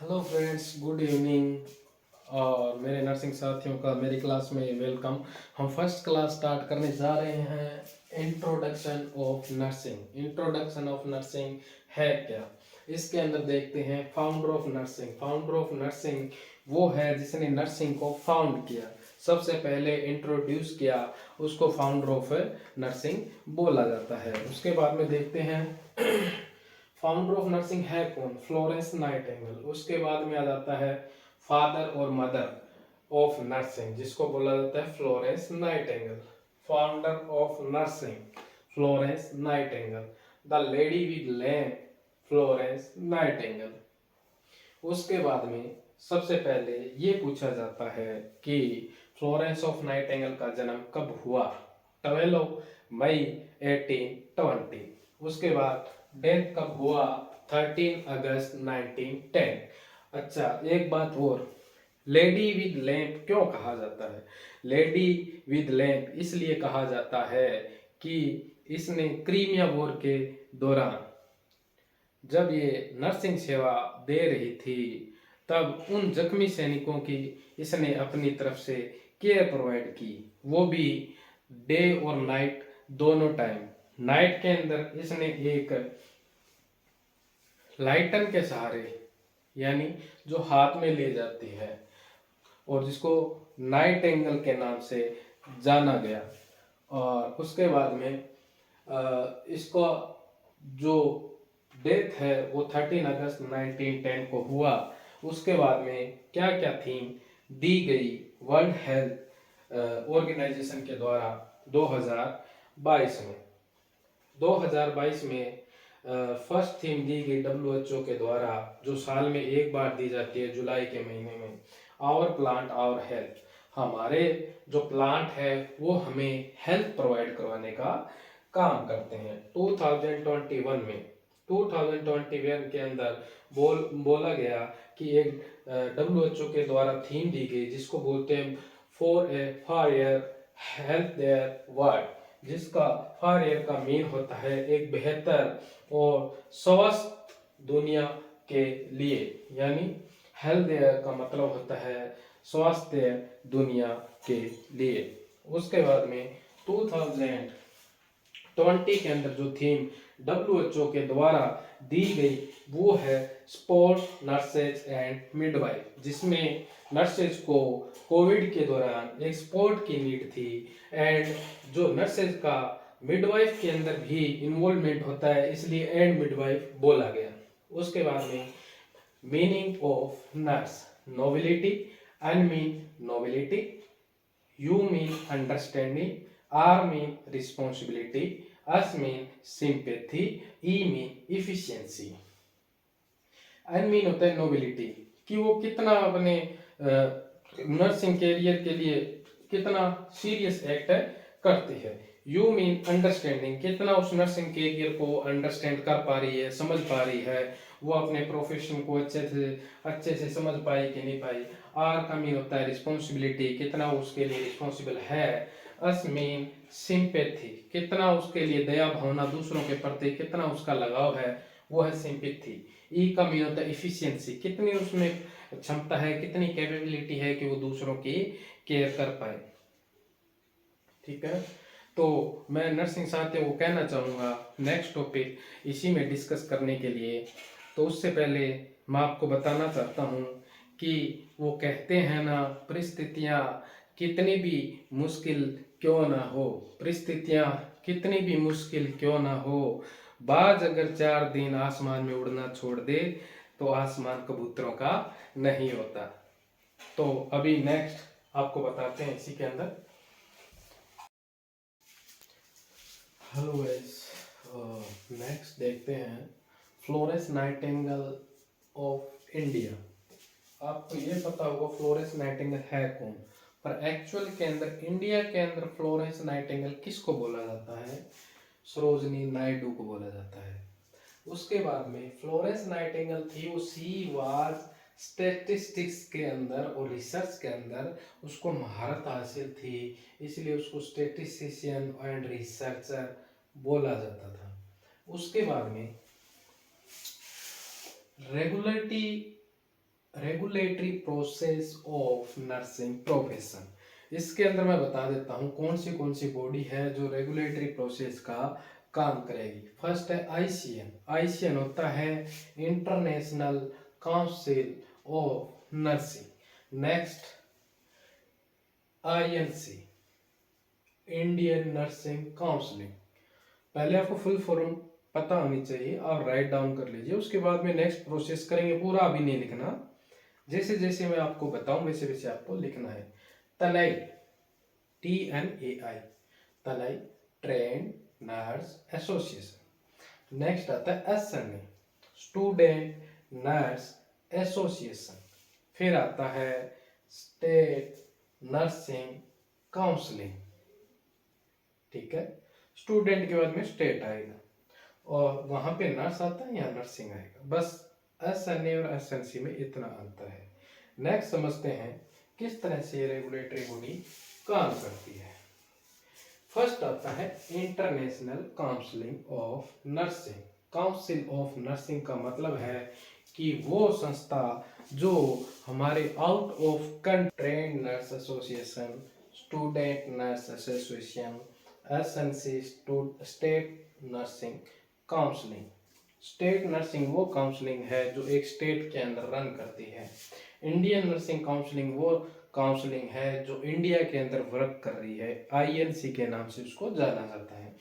Hello friends, good evening. और मेरे nursing साथियों का मेरी क्लास में वेलकम। हम फर्स्ट क्लास स्टार्ट करने जा रहे हैं। Introduction of nursing. Introduction of nursing है क्या? इसके अंदर देखते हैं founder of nursing. Founder of nursing वो है जिसने नर्सिंग को फाउंड किया, सबसे पहले इंट्रोड्यूस किया, उसको फाउंडर ऑफ नर्सिंग बोला जाता है। उसके बाद में देखते हैं फाउंडर ऑफ नर्सिंग है कौन? Florence Nightingale. उसके बाद में आ जाता है फादर और मदर ऑफ नर्सिंग, जिसको बोला जाता है Florence Nightingale. Founder of nursing Florence Nightingale. The lady with lamp Florence Nightingale. उसके बाद में सबसे पहले ये पूछा जाता है कि फ्लोरेंस ऑफ नाइटिंगेल का जन्म कब हुआ? 12 मई 1820। उसके बाद डेथ कब हुआ? 13 अगस्त 1910। अच्छा, एक बात और, लेडी विद लैम्प क्यों कहा जाता है? लेडी विद लैम्प इसलिए कहा जाता है कि इसने क्रीमिया वॉर के दौरान जब ये नर्सिंग सेवा दे रही थी, तब उन जख्मी सैनिकों की इसने अपनी तरफ से केयर प्रोवाइड की, वो भी डे और नाइट दोनों टाइम। नाइट के अंदर इसने एक लाइटन के सहारे, यानी जो हाथ में ले जाती है और जिसको नाइट एंगल के नाम से जाना गया। और उसके बाद में इसको जो डेथ है वो 13 अगस्त 1910 को हुआ। उसके बाद में क्या क्या थीम दी गई वर्ल्ड हेल्थ ऑर्गेनाइजेशन के द्वारा 2022 में? 2022 में फर्स्ट थीम दी गई WHO के द्वारा, जो साल में एक बार दी जाती है जुलाई के महीने में, आवर प्लांट आवर हेल्थ। हमारे जो प्लांट है वो हमें हेल्थ प्रोवाइड करवाने का काम करते हैं। 2021 में 2021 के अंदर बोला गया कि एक WHO के द्वारा थीम दी गई, जिसको बोलते हैं for year health there world, जिसका फॉर ईयर का मीन होता है एक बेहतर और स्वस्थ दुनिया के लिए, यानी हेल्थ देयर का मतलब होता है स्वास्थ्य दुनिया के लिए। उसके बाद में 2020 के अंदर जो थीम WHO के द्वारा दी गई वो है स्पोर्ट नर्सेज एंड मिडवाइफ, जिसमें नर्सेज को कोविड के दौरान एक स्पोर्ट की नीड थी, एंड जो नर्सेज का मिडवाइफ के अंदर भी इन्वॉल्वमेंट होता है, इसलिए एंड मिडवाइफ बोला गया। उसके बाद में meaning of nurse, nobility, N mean nobility, U mean understanding, R mean responsibility, S mean sympathy, E mean efficiency. N mean होता है नोबिलिटी, कि वो कितना अपने नर्सिंग कैरियर के लिए कितना सीरियस एक्ट है करती है। यू मीन अंडरस्टैंडिंग, कितना उस नर्सिंग कैरियर को अंडरस्टैंड कर पा रही है, समझ पा रही है, वो अपने प्रोफेशन को अच्छे से समझ पाई कि नहीं पाई। आर का मीन होता है रिस्पॉन्सिबिलिटी, कितना उसके लिए रिस्पॉन्सिबल है। अस मीन सिंपैथी, कितना उसके लिए दया भावना दूसरों के प्रति कितना उसका लगाव है, वो है सिंपैथी। ई का मीन होता है इफिशियंसी, कितनी उसमें क्षमता है, कितनी कैपेबिलिटी है कि वो दूसरों की केयर कर पाए। ठीक है, तो मैं नर्सिंग साथियों को कहना चाहूँगा नेक्स्ट टॉपिक इसी में डिस्कस करने के लिए। तो उससे पहले मैं आपको बताना चाहता हूँ कि वो कहते हैं ना, परिस्थितियाँ कितनी भी मुश्किल क्यों ना हो, परिस्थितियाँ कितनी भी मुश्किल क्यों ना हो, बाज अगर 4 दिन आसमान में उड़ना छोड़ दे तो आसमान कबूतरों का नहीं होता। तो अभी नेक्स्ट आपको बताते हैं इसी के अंदर। हेलो गाइस, नेक्स्ट देखते हैं फ्लोरेंस नाइटिंगेल ऑफ इंडिया। आपको ये पता होगा फ्लोरेंस नाइटिंगेल है कौन, पर एक्चुअल के अंदर इंडिया के अंदर फ्लोरेंस नाइटिंगेल किसको बोला जाता है? सरोजनी नायडू को बोला जाता है। उसके बाद में फ्लोरेंस नाइटिंगेल थी, वो सी वाज स्टैटिस्टिक्स के अंदर और रिसर्च के अंदर उसको महारत हासिल थी, इसलिए उसको स्टैटिस्टिशियन एंड रिसर्चर बोला जाता था। उसके बाद में regularity regulatory process of nursing profession. इसके अंदर मैं बता देता हूँ कौन सी बॉडी है जो रेगुलेटरी प्रोसेस का काम करेगी। फर्स्ट है आईसीएन। आईसीएन होता है international council of nursing. Next INC, Indian nursing counselling. पहले आपको फुल फॉर्म पता होनी चाहिए, आप राइट डाउन कर लीजिए। उसके बाद में नेक्स्ट प्रोसेस करेंगे, पूरा अभी नहीं लिखना, जैसे जैसे मैं आपको बताऊं वैसे वैसे आपको लिखना है। तनई, TNAI, तनई ट्रेन नर्स एसोसिएशन। नेक्स्ट आता है SNA, स्टूडेंट नर्स एसोसिएशन। फिर आता है स्टेट नर्सिंग काउंसलिंग। ठीक है, स्टूडेंट के बाद में स्टेट आएगा और वहां पे नर्स आता है या नर्सिंग आएगा। बस SNA और SNC में इतना अंतर है। नेक्स्ट समझते हैं किस तरह से रेगुलेटरी बॉडी काम करती है। फर्स्ट आता है international counselling of nursing. Council of nursing का मतलब है कि वो संस्था जो हमारे out of country, train nurse association, student nurse association, SNC, state nursing counselling. State nursing वो काउंसलिंग है जो एक स्टेट के अंदर रन करती है। इंडियन नर्सिंग काउंसलिंग वो काउंसलिंग है जो इंडिया के अंदर वर्क कर रही है, INC के नाम से उसको जाना जाता है।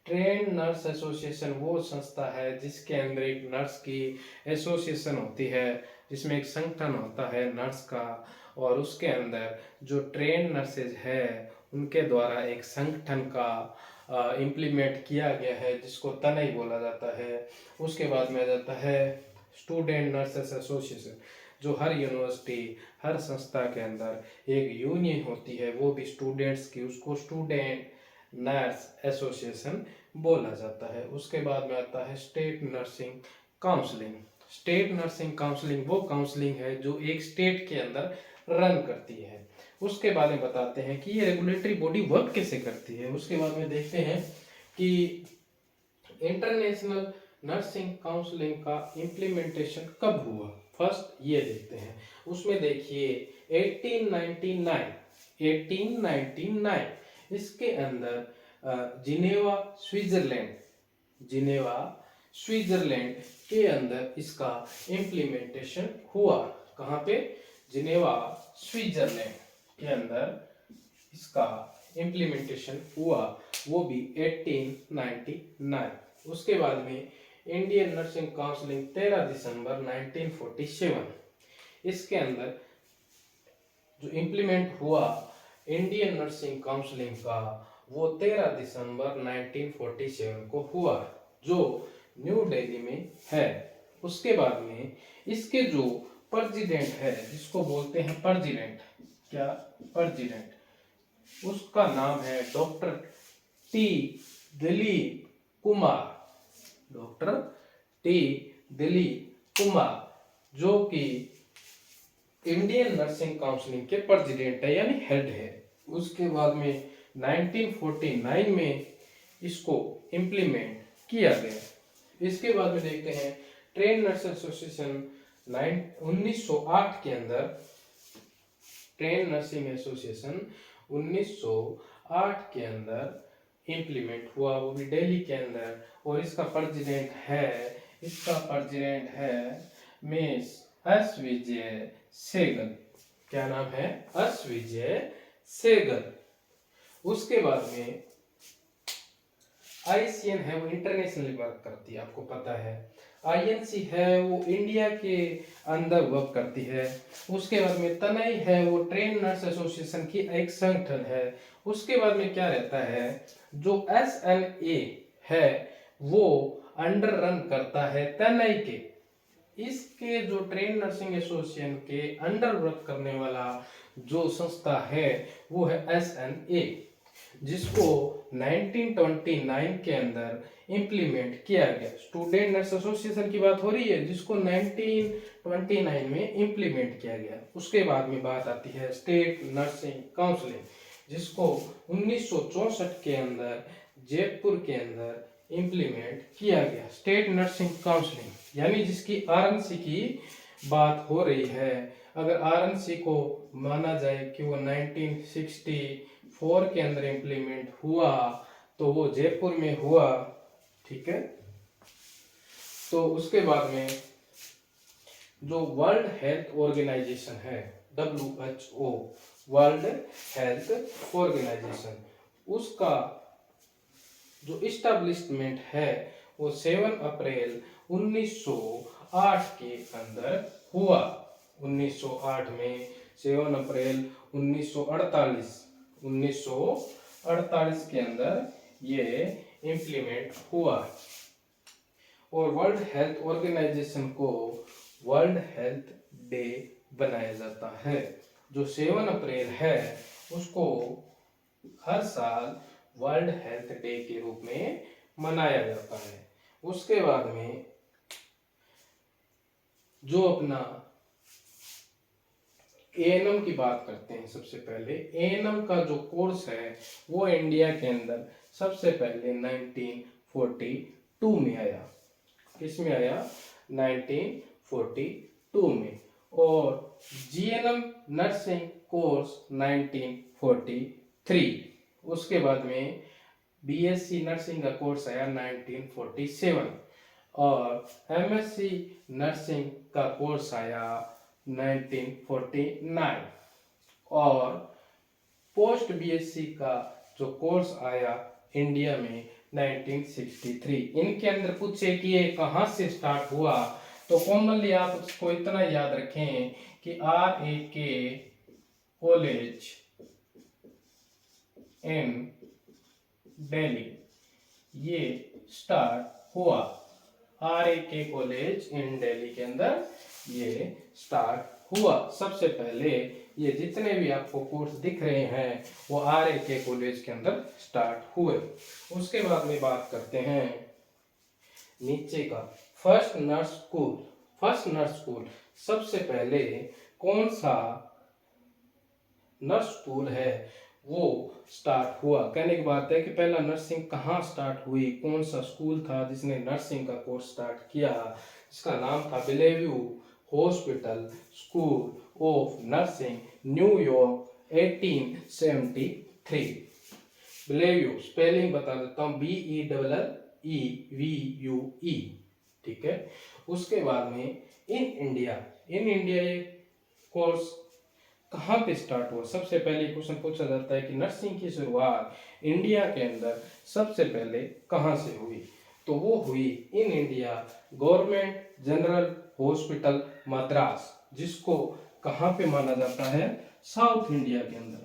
ट्रेन नर्स एसोसिएशन वो संस्था है जिसके अंदर एक नर्स की एसोसिएशन होती है, जिसमें एक संगठन होता है नर्स का, और उसके अंदर जो ट्रेन नर्सेज है उनके द्वारा एक संगठन का इम्प्लीमेंट किया गया है जिसको तनई बोला जाता है। उसके बाद में आ जाता है स्टूडेंट नर्सेस एसोसिएशन, जो हर यूनिवर्सिटी, हर संस्था के अंदर एक यूनियन होती है, वो भी स्टूडेंट्स की, उसको स्टूडेंट नर्स एसोसिएशन बोला जाता है। उसके बाद में आता है state nursing counselling. State nursing counselling वो काउंसलिंग है जो एक स्टेट के अंदर रन करती है। उसके बारे में बताते हैं कि ये रेगुलेटरी बॉडी वर्क कैसे करती है। उसके बाद में देखते हैं कि इंटरनेशनल नर्सिंग काउंसलिंग का इम्प्लीमेंटेशन कब हुआ। फर्स्ट ये देखते हैं, उसमें देखिए 1899 इसके अंदर जिनेवा स्विट्जरलैंड के अंदर इसका इम्प्लीमेंटेशन हुआ। कहाँ पे? जिनेवा स्विट्जरलैंड के अंदर इसका इम्प्लीमेंटेशन हुआ, वो भी 1899। उसके बाद में इंडियन नर्सिंग काउंसलिंग 13 दिसंबर 1947, इसके अंदर जो इम्प्लीमेंट हुआ इंडियन नर्सिंग काउंसलिंग का वो 13 दिसंबर 1947 को हुआ, जो न्यू दिल्ली में है। उसके बाद में इसके जो प्रेसिडेंट है, जिसको बोलते हैं प्रेसिडेंट, क्या प्रेसिडेंट, उसका नाम है doctor T Dilip Kumar. Doctor T Dilip Kumar, जो कि इंडियन नर्सिंग काउंसलिंग के प्रेसिडेंट है, यानी हेड है। उसके बाद में 1949 में इसको इम्प्लीमेंट किया गया। इसके बाद में देखते हैं ट्रेन नर्स एसोसिएशन 1908 के अंदर, ट्रेन नर्सिंग एसोसिएशन 1908 के अंदर इम्प्लीमेंट हुआ, वो भी दिल्ली के अंदर, और इसका प्रेसिडेंट है मिस एस विजय सेगल। क्या नाम है? एस विजय सेगल। उसके बाद में ICN है, वो इंटरनेशनली वर्क करती है, आपको पता है। INC है, वो इंडिया के अंदर वर्क करती है। उसके बाद में तनई है, वो ट्रेन नर्स एसोसिएशन की एक संगठन है। उसके बाद में क्या रहता है, जो SNA है वो अंडर रन करता है तनई के। इसके जो ट्रेन नर्सिंग एसोसिएशन के अंडर वर्क करने वाला जो संस्था है वो है SNA, जिसको 1929 के अंदर इम्प्लीमेंट किया गया। स्टूडेंट नर्स एसोसिएशन की बात हो रही है, जिसको 1929 में इम्प्लीमेंट किया गया। उसके बाद में बात आती है स्टेट नर्सिंग काउंसलिंग, जिसको 1964 के अंदर जयपुर के अंदर इम्प्लीमेंट किया गया। स्टेट नर्सिंग काउंसलिंग यानी जिसकी RNC की बात हो रही है, अगर आरएनसी को माना जाए कि वो 1964 के अंदर इम्प्लीमेंट हुआ, तो वो जयपुर में हुआ, ठीक है। तो उसके बाद में जो वर्ल्ड हेल्थ ऑर्गेनाइजेशन है, WHO, वर्ल्ड हेल्थ ऑर्गेनाइजेशन, उसका जो इस्टेब्लिशमेंट है वो 7 अप्रैल 1908 के अंदर हुआ। 1908 में 7 अप्रैल 1948 के अंदर ये इम्प्लीमेंट हुआ। और वर्ल्ड हेल्थ ऑर्गेनाइजेशन को वर्ल्ड हेल्थ डे बनाया जाता है। जो 7 अप्रैल है उसको हर साल वर्ल्ड हेल्थ डे के रूप में मनाया जाता है। उसके बाद में जो अपना एएनएम की बात करते हैं, सबसे पहले एएनएम का जो कोर्स है वो इंडिया के अंदर सबसे पहले 1942 में आया। किस में आया? 1942 में। और जीएनएम नर्सिंग कोर्स 1943। उसके बाद में बीएससी नर्सिंग का कोर्स आया 1947 और एमएससी नर्सिंग का कोर्स आया 1949 और पोस्ट बीएससी का जो कोर्स आया इंडिया में 1963। इनके अंदर पूछे कि ये कहाँ से स्टार्ट हुआ, तो कॉमनली आप उसको इतना याद रखें कि RAK कॉलेज इन दिल्ली ये स्टार्ट हुआ। RAK कॉलेज इन दिल्ली के अंदर ये स्टार्ट हुआ। सबसे पहले ये जितने भी आपको कोर्स दिख रहे हैं वो RAK कॉलेज के अंदर स्टार्ट हुए। उसके बाद में बात करते हैं नीचे का first nurse school. First nurse school सबसे पहले कौन सा नर्स स्कूल है वो स्टार्ट हुआ। कहने की बात है कि पहला नर्सिंग कहाँ स्टार्ट हुई, कौन सा स्कूल था जिसने नर्सिंग का कोर्स स्टार्ट किया। इसका नाम था Bellevue hospital school of nursing, New York, 1873। Bellevue spelling बता देता हूँ, BELLEVUE, ठीक है। उसके बाद में इन इंडिया ये कोर्स कहाँ पे स्टार्ट हुआ। सबसे पहले क्वेश्चन पूछा जाता है कि नर्सिंग की शुरुआत इंडिया के अंदर सबसे पहले कहाँ से हुई, तो वो हुई in India government general hospital Madras, जिसको कहाँ पे माना जाता है? साउथ इंडिया के अंदर।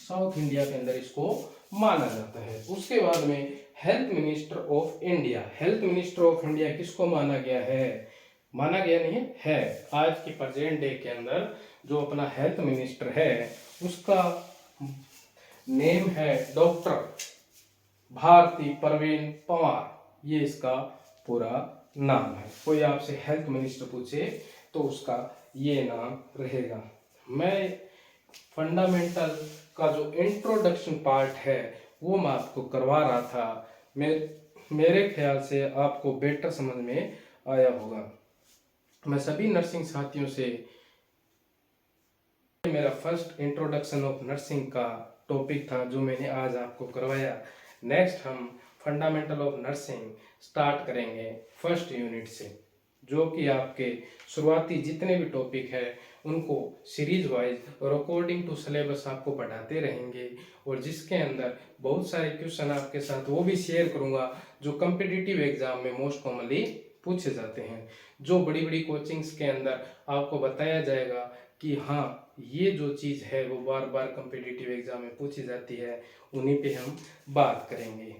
साउथ इंडिया के अंदर इसको माना जाता है। उसके बाद में health minister of India. Health minister of India किसको माना गया है? माना गया नहीं है, आज की प्रेजेंट डे के अंदर जो अपना हेल्थ मिनिस्टर है उसका नेम है डॉक्टर भारती परवीन पवार। ये इसका पूरा नाम है। कोई आपसे हेल्थ मिनिस्टर पूछे तो उसका ये नाम रहेगा। मैं फंडामेंटल का जो इंट्रोडक्शन पार्ट है वो मैं आपको करवा रहा था। मेरे ख्याल से आपको बेटर समझ में आया होगा। मैं सभी नर्सिंग साथियों से, मेरा फर्स्ट इंट्रोडक्शन ऑफ नर्सिंग का टॉपिक था जो मैंने आज आपको करवाया। नेक्स्ट हम फंडामेंटल ऑफ नर्सिंग स्टार्ट करेंगे फर्स्ट यूनिट से, जो कि आपके शुरुआती जितने भी टॉपिक है उनको सीरीज वाइज और अकॉर्डिंग टू सिलेबस आपको पढ़ाते रहेंगे, और जिसके अंदर बहुत सारे क्वेश्चन आपके साथ वो भी शेयर करूंगा जो कम्पिटिटिव एग्जाम में मोस्ट कॉमनली पूछे जाते हैं। जो बड़ी बड़ी कोचिंग्स के अंदर आपको बताया जाएगा कि हाँ ये जो चीज़ है वो बार बार कम्पिटिटिव एग्जाम में पूछी जाती है, उन्हीं पे हम बात करेंगे।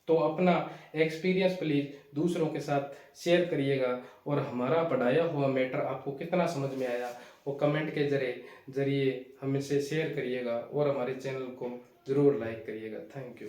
तो अपना एक्सपीरियंस प्लीज़ दूसरों के साथ शेयर करिएगा, और हमारा पढ़ाया हुआ मैटर आपको कितना समझ में आया वो कमेंट के जरिए हमसे शेयर करिएगा, और हमारे चैनल को ज़रूर लाइक करिएगा। Thank you.